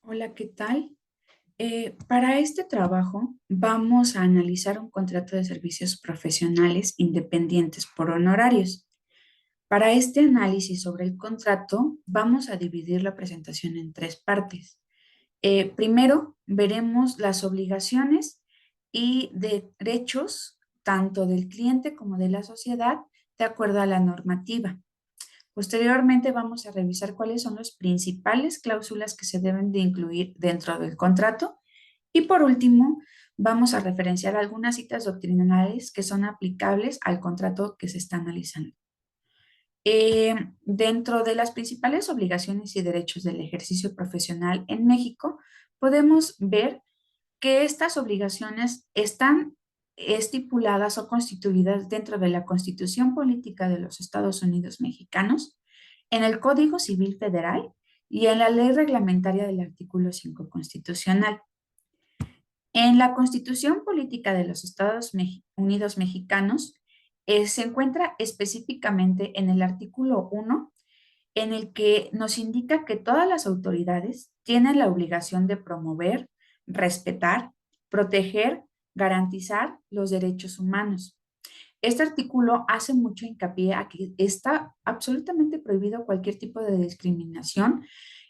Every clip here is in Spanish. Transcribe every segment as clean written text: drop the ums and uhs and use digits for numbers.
Hola, ¿qué tal? Para este trabajo vamos a analizar un contrato de servicios profesionales independientes por honorarios. Para este análisis sobre el contrato, vamos a dividir la presentación en tres partes. Primero, veremos las obligaciones y derechos tanto del cliente como de la sociedad de acuerdo a la normativa. Posteriormente vamos a revisar cuáles son las principales cláusulas que se deben de incluir dentro del contrato. Y por último, vamos a referenciar algunas citas doctrinales que son aplicables al contrato que se está analizando. Dentro de las principales obligaciones y derechos del ejercicio profesional en México, podemos ver que estas obligaciones están estipuladas o constituidas dentro de la Constitución Política de los Estados Unidos Mexicanos, en el Código Civil Federal y en la Ley Reglamentaria del Artículo 5 Constitucional. En la Constitución Política de los Estados Unidos Mexicanos se encuentra específicamente en el artículo 1, en el que nos indica que todas las autoridades tienen la obligación de promover, respetar, proteger, garantizar los derechos humanos. Este artículo hace mucho hincapié a que está absolutamente prohibido cualquier tipo de discriminación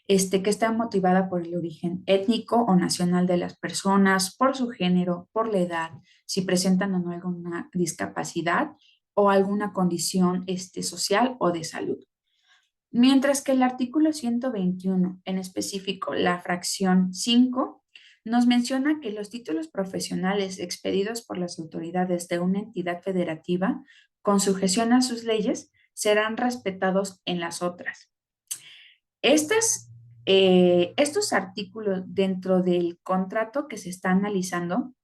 que está motivada por el origen étnico o nacional de las personas, por su género, por la edad, si presentan o no alguna discapacidad o alguna condición social o de salud. Mientras que el artículo 121, en específico la fracción 5, nos menciona que los títulos profesionales expedidos por las autoridades de una entidad federativa con sujeción a sus leyes serán respetados en las otras. Estos artículos dentro del contrato que se está analizando,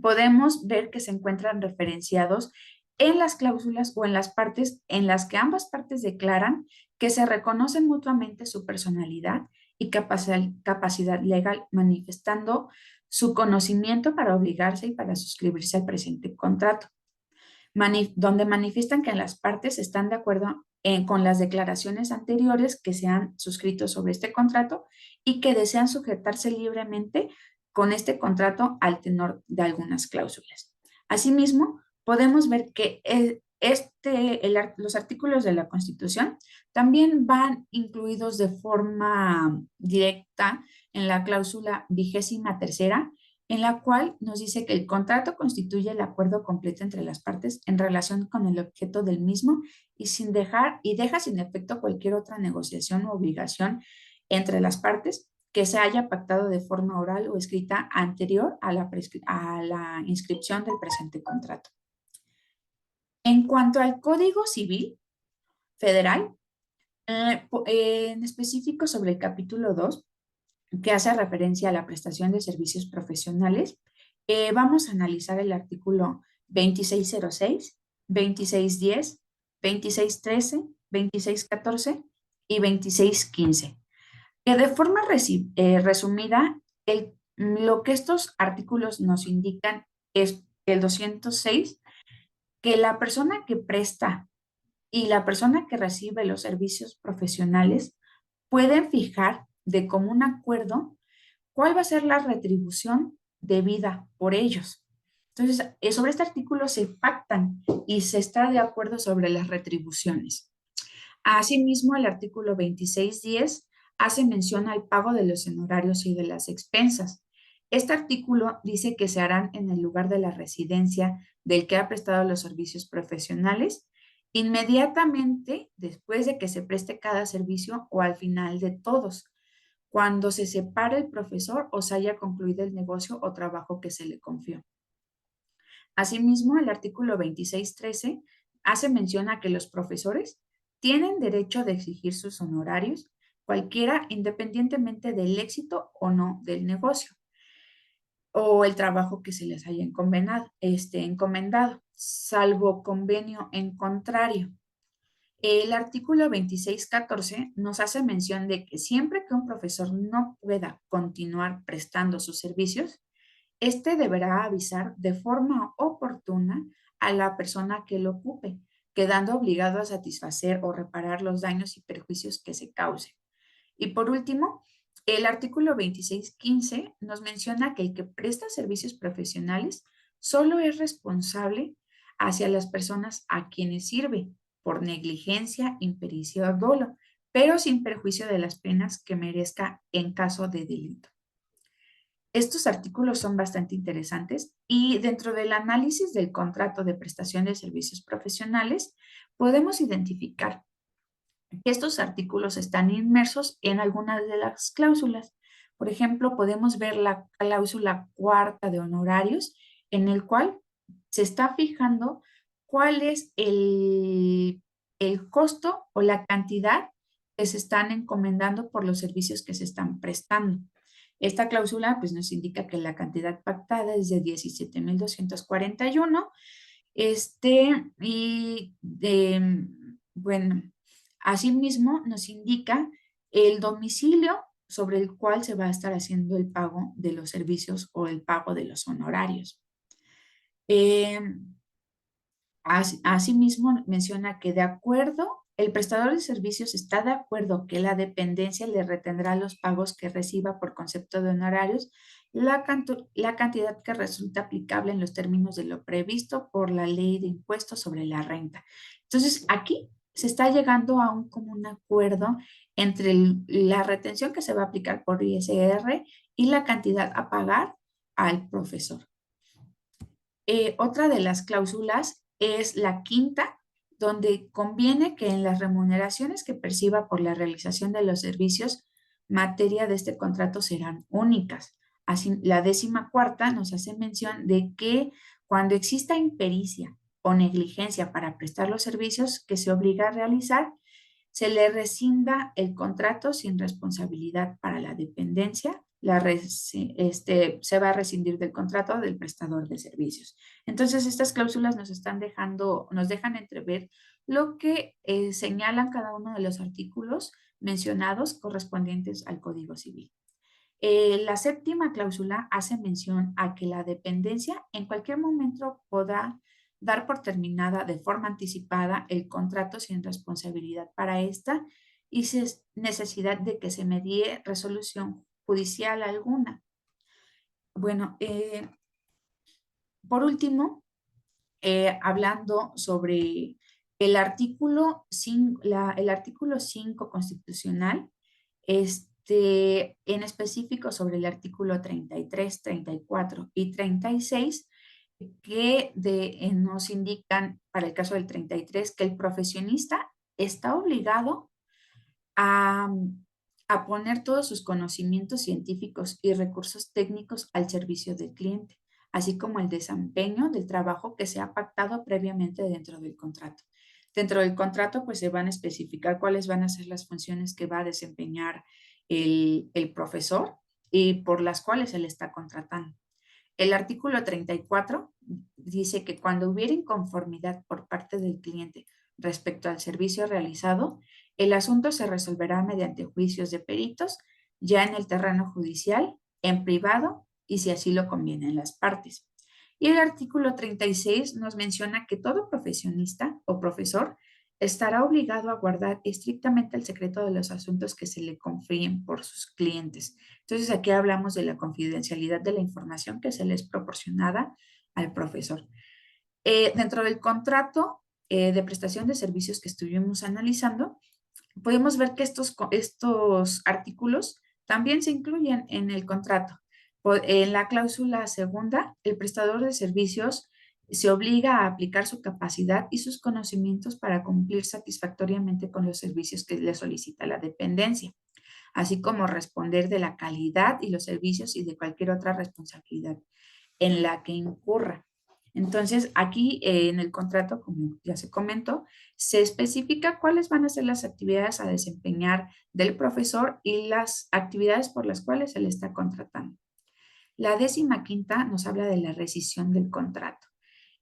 podemos ver que se encuentran referenciados en las cláusulas o en las partes en las que ambas partes declaran que se reconocen mutuamente su personalidad y capacidad legal, manifestando su conocimiento para obligarse y para suscribirse al presente contrato, donde manifiestan que las partes están de acuerdo con las declaraciones anteriores que se han suscrito sobre este contrato y que desean sujetarse libremente con este contrato al tenor de algunas cláusulas. Asimismo, podemos ver que los artículos de la Constitución también van incluidos de forma directa en la cláusula 23ª, en la cual nos dice que el contrato constituye el acuerdo completo entre las partes en relación con el objeto del mismo y deja sin efecto cualquier otra negociación u obligación entre las partes que se haya pactado de forma oral o escrita anterior a la inscripción del presente contrato. En cuanto al Código Civil Federal, en específico sobre el capítulo 2, que hace referencia a la prestación de servicios profesionales, vamos a analizar el artículo 2606, 2610, 2613, 2614 y 2615, que de forma resumida, lo que estos artículos nos indican es el 206, que la persona que presta y la persona que recibe los servicios profesionales pueden fijar de común acuerdo cuál va a ser la retribución debida por ellos. Entonces, sobre este artículo se pactan y se está de acuerdo sobre las retribuciones. Asimismo, el artículo 2610 hace mención al pago de los honorarios y de las expensas. Este artículo dice que se harán en el lugar de la residencia del que ha prestado los servicios profesionales, inmediatamente después de que se preste cada servicio o al final de todos, cuando se separe el profesor o se haya concluido el negocio o trabajo que se le confió. Asimismo, el artículo 2613 hace mención a que los profesores tienen derecho de exigir sus honorarios, cualquiera, independientemente del éxito o no del negocio o el trabajo que se les haya encomendado, salvo convenio en contrario. El artículo 2614 nos hace mención de que siempre que un profesor no pueda continuar prestando sus servicios, este deberá avisar de forma oportuna a la persona que lo ocupe, quedando obligado a satisfacer o reparar los daños y perjuicios que se causen. Y por último, El artículo 2615 nos menciona que el que presta servicios profesionales solo es responsable hacia las personas a quienes sirve por negligencia, impericia o dolo, pero sin perjuicio de las penas que merezca en caso de delito. Estos artículos son bastante interesantes y dentro del análisis del contrato de prestación de servicios profesionales podemos identificar que estos artículos están inmersos en algunas de las cláusulas. Por ejemplo, podemos ver la cláusula cuarta de honorarios, en el cual se está fijando cuál es el costo o la cantidad que se están encomendando por los servicios que se están prestando. Esta cláusula pues, nos indica que la cantidad pactada es de 17,241. Bueno, asimismo nos indica el domicilio sobre el cual se va a estar haciendo el pago de los servicios o el pago de los honorarios. Eh, Asimismo, menciona que de acuerdo, el prestador de servicios está de acuerdo que la dependencia le retendrá los pagos que reciba por concepto de honorarios, la cantidad que resulta aplicable en los términos de lo previsto por la ley de impuestos sobre la renta. Entonces, aquí se está llegando a un común acuerdo entre la retención que se va a aplicar por ISR y la cantidad a pagar al profesor. Otra de las cláusulas es la quinta, donde conviene que en las remuneraciones que perciba por la realización de los servicios, materia de este contrato serán únicas. Así, la 14ª nos hace mención de que cuando exista impericia o negligencia para prestar los servicios que se obliga a realizar, se le rescinda el contrato sin responsabilidad para la dependencia, se va a rescindir del contrato del prestador de servicios. Entonces, estas cláusulas nos dejan entrever lo que señalan cada uno de los artículos mencionados correspondientes al Código Civil. La 7ª cláusula hace mención a que la dependencia en cualquier momento podrá dar por terminada de forma anticipada el contrato sin responsabilidad para esta y sin necesidad de que se medie resolución judicial alguna. Bueno, por último, hablando sobre el artículo 5 constitucional, en específico sobre el artículo 33, 34 y 36, que nos indican para el caso del 33 que el profesionista está obligado a, a poner todos sus conocimientos científicos y recursos técnicos al servicio del cliente, así como el desempeño del trabajo que se ha pactado previamente dentro del contrato. Dentro del contrato, pues se van a especificar cuáles van a ser las funciones que va a desempeñar el profesor y por las cuales se le está contratando. El artículo 34 dice que cuando hubiera inconformidad por parte del cliente respecto al servicio realizado, el asunto se resolverá mediante juicios de peritos, ya en el terreno judicial, en privado y si así lo convienen las partes. Y el artículo 36 nos menciona que todo profesionista o profesor estará obligado a guardar estrictamente el secreto de los asuntos que se le confíen por sus clientes. Entonces, aquí hablamos de la confidencialidad de la información que se les es proporcionada al profesor. Dentro del contrato de prestación de servicios que estuvimos analizando, podemos ver que estos artículos también se incluyen en el contrato. En la cláusula segunda, el prestador de servicios se obliga a aplicar su capacidad y sus conocimientos para cumplir satisfactoriamente con los servicios que le solicita la dependencia, así como responder de la calidad y los servicios y de cualquier otra responsabilidad en la que incurra. Entonces, aquí en el contrato, como ya se comentó, se especifica cuáles van a ser las actividades a desempeñar del profesor y las actividades por las cuales se le está contratando. La 15ª nos habla de la rescisión del contrato.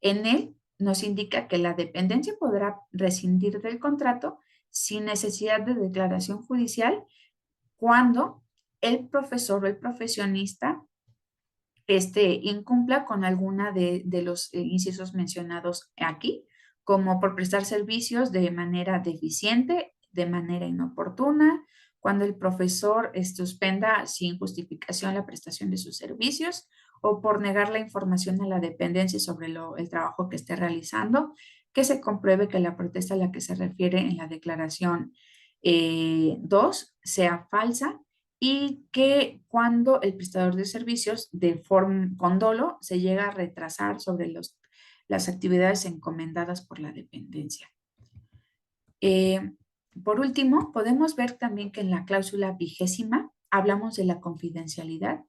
En él nos indica que la dependencia podrá rescindir del contrato sin necesidad de declaración judicial cuando el profesor o el profesionista incumpla con alguna de los incisos mencionados aquí, como por prestar servicios de manera deficiente, de manera inoportuna cuando el profesor suspenda sin justificación la prestación de sus servicios o por negar la información a la dependencia sobre el trabajo que esté realizando, que se compruebe que la protesta a la que se refiere en la declaración 2 sea falsa y que cuando el prestador de servicios con dolo se llega a retrasar sobre las actividades encomendadas por la dependencia. Eh, por último, podemos ver también que en la cláusula 20 hablamos de la confidencialidad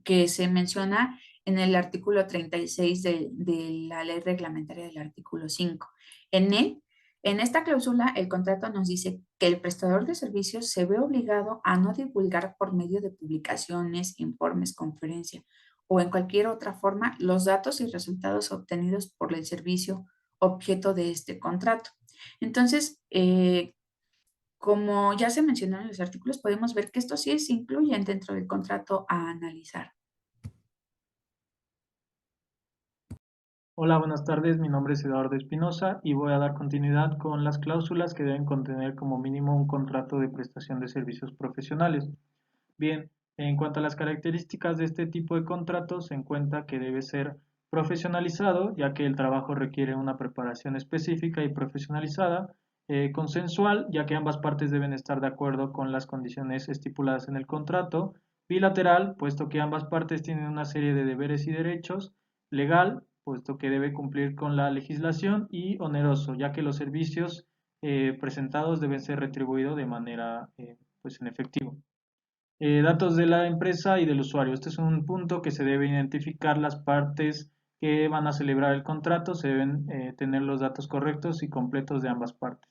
que se menciona en el artículo 36 de la ley reglamentaria del artículo 5. En esta cláusula, el contrato nos dice que el prestador de servicios se ve obligado a no divulgar por medio de publicaciones, informes, conferencia o en cualquier otra forma los datos y resultados obtenidos por el servicio objeto de este contrato. Entonces, como ya se mencionó en los artículos, podemos ver que estos sí se incluyen dentro del contrato a analizar. Hola, buenas tardes. Mi nombre es Eduardo Espinosa y voy a dar continuidad con las cláusulas que deben contener como mínimo un contrato de prestación de servicios profesionales. Bien, en cuanto a las características de este tipo de contrato, se encuentra que debe ser profesionalizado, ya que el trabajo requiere una preparación específica y profesionalizada, consensual, ya que ambas partes deben estar de acuerdo con las condiciones estipuladas en el contrato, bilateral, puesto que ambas partes tienen una serie de deberes y derechos, legal, puesto que debe cumplir con la legislación, y oneroso, ya que los servicios presentados deben ser retribuidos de manera pues en efectivo. Datos de la empresa y del usuario. Este es un punto que se debe identificar las partes que van a celebrar el contrato, se deben tener los datos correctos y completos de ambas partes.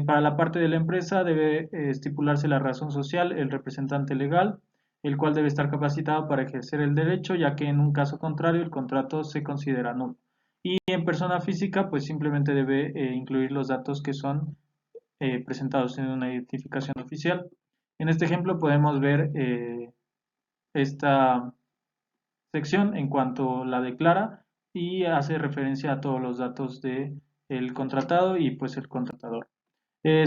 Para la parte de la empresa debe estipularse la razón social, el representante legal, el cual debe estar capacitado para ejercer el derecho, ya que en un caso contrario el contrato se considera nulo. Y en persona física, pues simplemente debe incluir los datos que son presentados en una identificación oficial. En este ejemplo podemos ver esta sección en cuanto la declara y hace referencia a todos los datos del contratado y pues el contratador.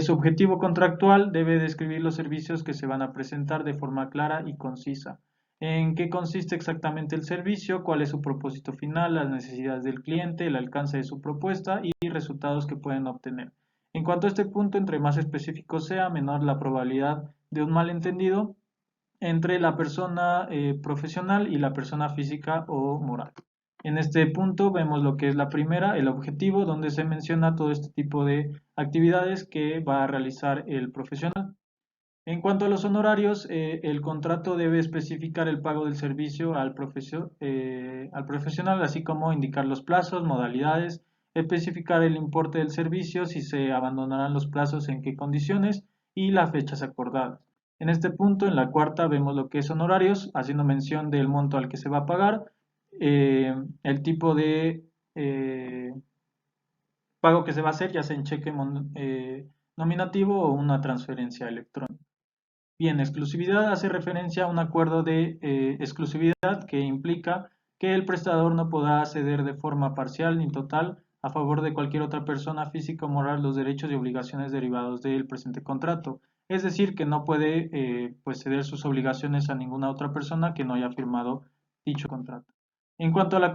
Su objetivo contractual debe describir los servicios que se van a presentar de forma clara y concisa. ¿En qué consiste exactamente el servicio? ¿Cuál es su propósito final? Las necesidades del cliente, el alcance de su propuesta y resultados que pueden obtener. En cuanto a este punto, entre más específico sea, menor la probabilidad de un malentendido entre la persona profesional y la persona física o moral. En este punto vemos lo que es la primera, el objetivo, donde se menciona todo este tipo de actividades que va a realizar el profesional. En cuanto a los honorarios, el contrato debe especificar el pago del servicio al profesional, así como indicar los plazos, modalidades, especificar el importe del servicio, si se abandonarán los plazos, en qué condiciones y las fechas acordadas. En este punto, en la cuarta, vemos lo que es honorarios, haciendo mención del monto al que se va a pagar, el tipo de pago que se va a hacer, ya sea en cheque nominativo o una transferencia electrónica. Bien, exclusividad hace referencia a un acuerdo de exclusividad que implica que el prestador no podrá ceder de forma parcial ni total a favor de cualquier otra persona física o moral los derechos y obligaciones derivados del presente contrato. Es decir, que no puede pues ceder sus obligaciones a ninguna otra persona que no haya firmado dicho contrato. En cuanto a la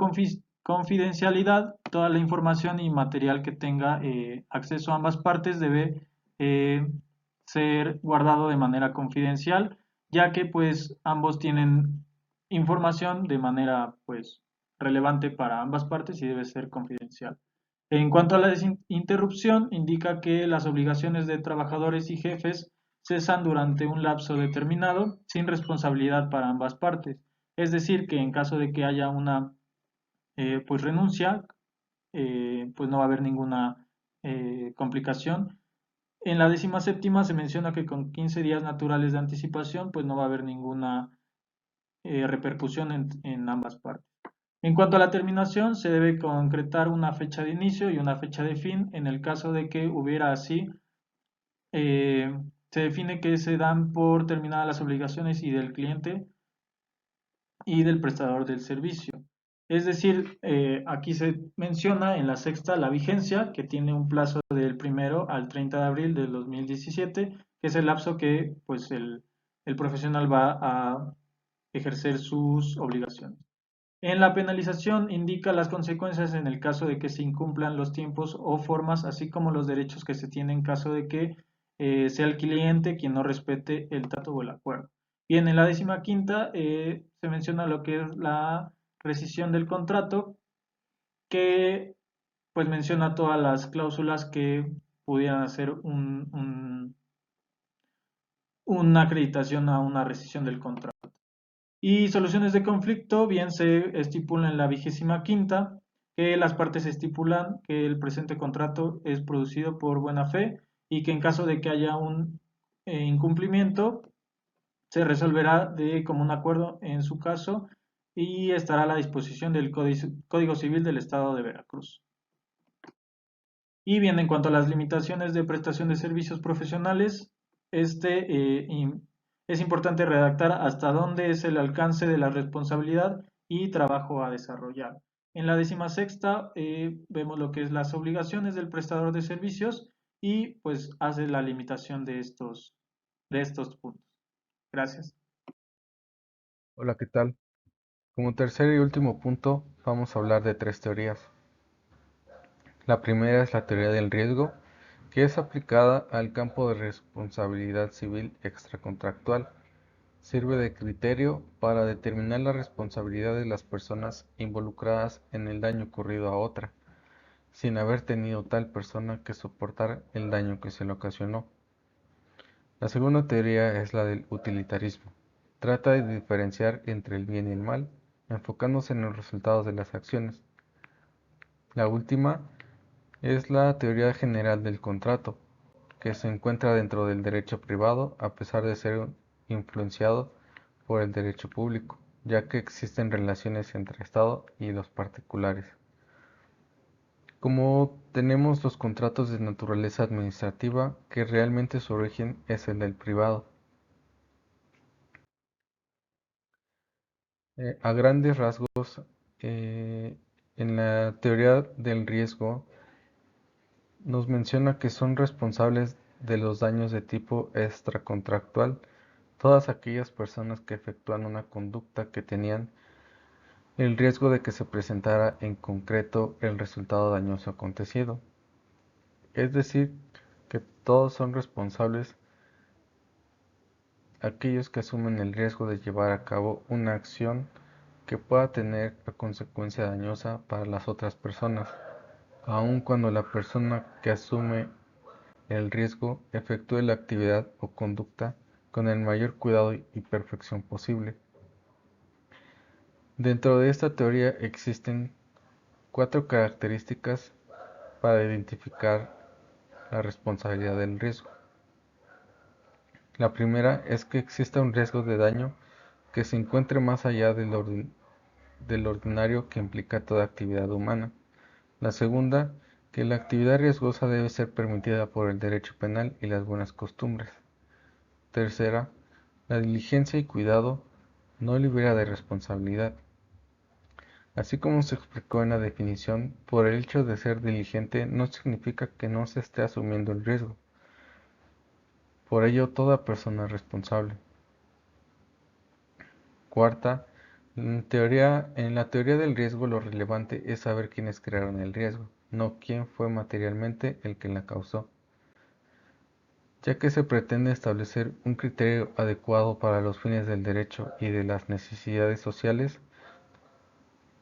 confidencialidad, toda la información y material que tenga acceso a ambas partes debe ser guardado de manera confidencial, ya que pues ambos tienen información de manera pues relevante para ambas partes y debe ser confidencial. En cuanto a la interrupción, indica que las obligaciones de trabajadores y jefes cesan durante un lapso determinado sin responsabilidad para ambas partes. Es decir, que en caso de que haya una pues renuncia, pues no va a haber ninguna complicación. En la 17ª se menciona que con 15 días naturales de anticipación, pues no va a haber ninguna repercusión en ambas partes. En cuanto a la terminación, se debe concretar una fecha de inicio y una fecha de fin. En el caso de que hubiera así, se define que se dan por terminadas las obligaciones y del cliente y del prestador del servicio. Es decir, aquí se menciona en la sexta la vigencia, que tiene un plazo del 1 al 30 de abril del 2017, que es el lapso que pues el profesional va a ejercer sus obligaciones. En la penalización indica las consecuencias en el caso de que se incumplan los tiempos o formas, así como los derechos que se tienen en caso de que sea el cliente quien no respete el trato o el acuerdo. Bien, en la 15ª se menciona lo que es la rescisión del contrato, que pues menciona todas las cláusulas que pudieran hacer una acreditación a una rescisión del contrato. Y soluciones de conflicto, bien se estipula en la 25ª que las partes estipulan que el presente contrato es producido por buena fe y que en caso de que haya un incumplimiento se resolverá de común acuerdo en su caso y estará a la disposición del Código Civil del Estado de Veracruz. Y bien, en cuanto a las limitaciones de prestación de servicios profesionales, es importante redactar hasta dónde es el alcance de la responsabilidad y trabajo a desarrollar. En la 16ª vemos lo que es las obligaciones del prestador de servicios y pues hace la limitación de estos puntos. Gracias. Hola, ¿qué tal? Como tercer y último punto, vamos a hablar de tres teorías. La primera es la teoría del riesgo, que es aplicada al campo de responsabilidad civil extracontractual. Sirve de criterio para determinar la responsabilidad de las personas involucradas en el daño ocurrido a otra, sin haber tenido tal persona que soportar el daño que se le ocasionó. La segunda teoría es la del utilitarismo. Trata de diferenciar entre el bien y el mal, enfocándose en los resultados de las acciones. La última es la teoría general del contrato, que se encuentra dentro del derecho privado a pesar de ser influenciado por el derecho público, ya que existen relaciones entre Estado y los particulares. Como tenemos los contratos de naturaleza administrativa, que realmente su origen es el del privado. A grandes rasgos, en la teoría del riesgo nos menciona que son responsables de los daños de tipo extracontractual todas aquellas personas que efectúan una conducta que tenían el riesgo de que se presentara en concreto el resultado dañoso acontecido. Es decir, que todos son responsables aquellos que asumen el riesgo de llevar a cabo una acción que pueda tener a consecuencia dañosa para las otras personas, aun cuando la persona que asume el riesgo efectúe la actividad o conducta con el mayor cuidado y perfección posible. Dentro de esta teoría existen cuatro características para identificar la responsabilidad del riesgo. La primera es que exista un riesgo de daño que se encuentre más allá del ordinario que implica toda actividad humana. La segunda, que la actividad riesgosa debe ser permitida por el derecho penal y las buenas costumbres. Tercera, la diligencia y cuidado no libera de responsabilidad. Así como se explicó en la definición, por el hecho de ser diligente no significa que no se esté asumiendo el riesgo. Por ello, toda persona es responsable. Cuarta, en la teoría del riesgo lo relevante es saber quiénes crearon el riesgo, no quién fue materialmente el que la causó, ya que se pretende establecer un criterio adecuado para los fines del derecho y de las necesidades sociales,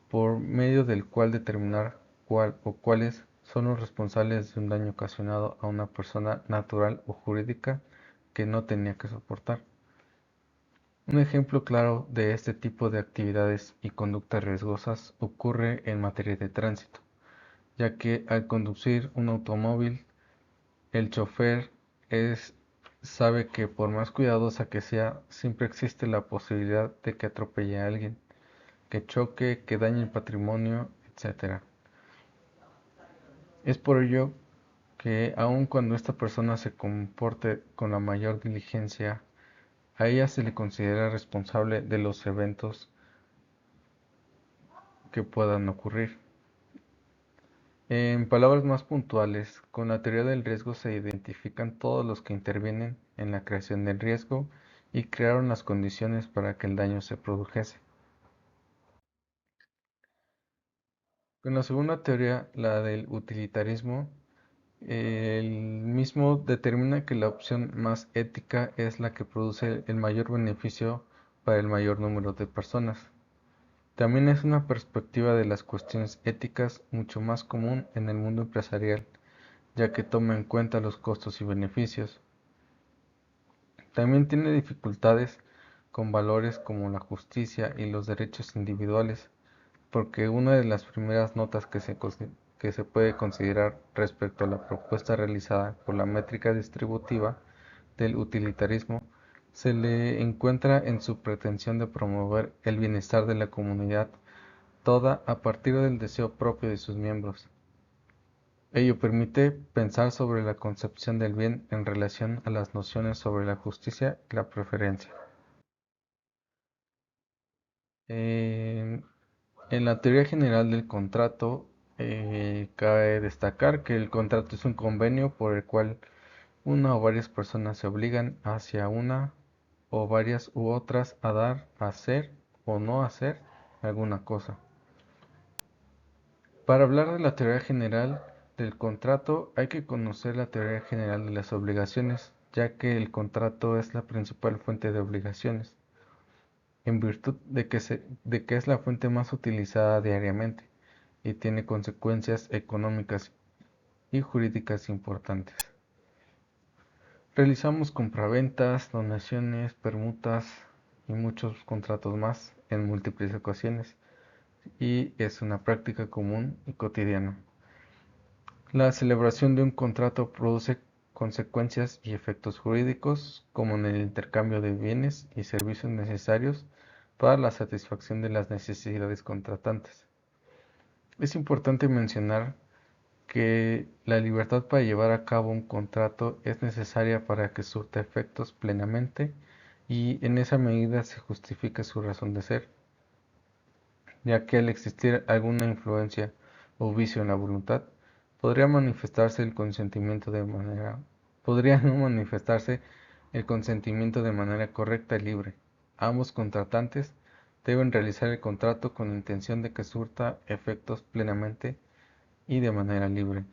por medio del cual determinar cuál o cuáles son los responsables de un daño ocasionado a una persona natural o jurídica que no tenía que soportar. Un ejemplo claro de este tipo de actividades y conductas riesgosas ocurre en materia de tránsito, ya que al conducir un automóvil, el chofer es, sabe que por más cuidadosa que sea, siempre existe la posibilidad de que atropelle a alguien, que choque, que dañe el patrimonio, etc. Es por ello que aun cuando esta persona se comporte con la mayor diligencia, a ella se le considera responsable de los eventos que puedan ocurrir. En palabras más puntuales, con la teoría del riesgo se identifican todos los que intervienen en la creación del riesgo y crearon las condiciones para que el daño se produjese. Con la segunda teoría, la del utilitarismo, el mismo determina que la opción más ética es la que produce el mayor beneficio para el mayor número de personas. También es una perspectiva de las cuestiones éticas mucho más común en el mundo empresarial, ya que toma en cuenta los costos y beneficios. También tiene dificultades con valores como la justicia y los derechos individuales, porque una de las primeras notas que se puede considerar respecto a la propuesta realizada por la métrica distributiva del utilitarismo se le encuentra en su pretensión de promover el bienestar de la comunidad toda a partir del deseo propio de sus miembros. Ello permite pensar sobre la concepción del bien en relación a las nociones sobre la justicia y la preferencia. En la teoría general del contrato, cabe destacar que el contrato es un convenio por el cual una o varias personas se obligan hacia una o varias u otras a dar, hacer o no hacer alguna cosa. Para hablar de la teoría general del contrato hay que conocer la teoría general de las obligaciones, ya que el contrato es la principal fuente de obligaciones, en virtud de que es la fuente más utilizada diariamente y tiene consecuencias económicas y jurídicas importantes. Realizamos compraventas, donaciones, permutas y muchos contratos más en múltiples ocasiones y es una práctica común y cotidiana. La celebración de un contrato produce consecuencias y efectos jurídicos, como en el intercambio de bienes y servicios necesarios para la satisfacción de las necesidades contratantes. Es importante mencionar que la libertad para llevar a cabo un contrato es necesaria para que surta efectos plenamente y en esa medida se justifica su razón de ser, ya que al existir alguna influencia o vicio en la voluntad, podría manifestarse el consentimiento de manera, podría no manifestarse el consentimiento de manera correcta y libre. Ambos contratantes deben realizar el contrato con intención de que surta efectos plenamente y de manera libre.